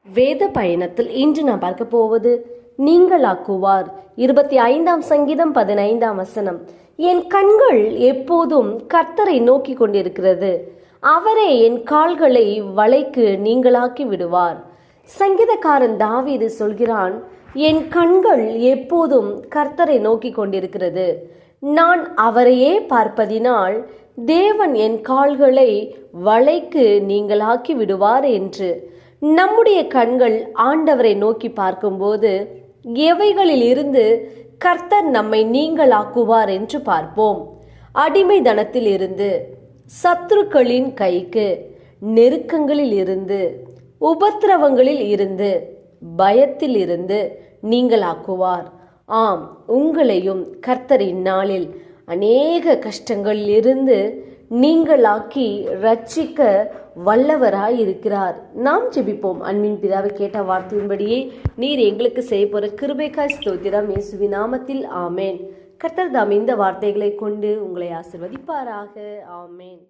வேத பயணத்தில் இன்று நாம் பார்க்க போவது நீங்களாக்குவார். 25ஆம் சங்கீதம் 15ஆம் வசனம். என் கண்கள் எப்போதும் கர்த்தரை நோக்கி கொண்டிருக்கிறது, அவரே என் கால்களை வலைக்கு நீங்களாக்கி விடுவார். சங்கீதக்காரன் தாவீது சொல்கிறான், என் கண்கள் எப்போதும் கர்த்தரை நோக்கி கொண்டிருக்கிறது, நான் அவரையே பார்ப்பதினால் தேவன் என் கால்களை வலைக்கு நீங்களாக்கி விடுவார் என்று. நம்முடைய கண்கள் ஆண்டவரை நோக்கி பார்க்கும்போது எவைகளில் இருந்து கர்த்தர் நம்மை நீங்களாக்குவார் என்று பார்ப்போம். அடிமைதனத்தில் இருந்து, சத்துருக்களின் கைக்கு, நெருக்கங்களில் இருந்து, உபத்திரவங்களில் இருந்து, பயத்தில் இருந்து நீங்களாக்குவார். ஆம், உங்களையும் கர்த்தர் இந்நாளில் அநேக கஷ்டங்களில் இருந்து நீங்களாக்கி ரட்சிக்க வல்லவராய் இருக்கிறார். நாம் ஜெபிப்போம். அன்பின் பிதாவை, கேட்ட வார்த்தையின்படியே நீர் எங்களுக்கு செய்ய போற கிருபைக்காய் ஸ்தோத்திரம், இயேசுவின் நாமத்தில் ஆமேன். கர்த்தர் தாம் இந்த வார்த்தைகளை கொண்டு உங்களை ஆசீர்வதிப்பாராக. ஆமேன்.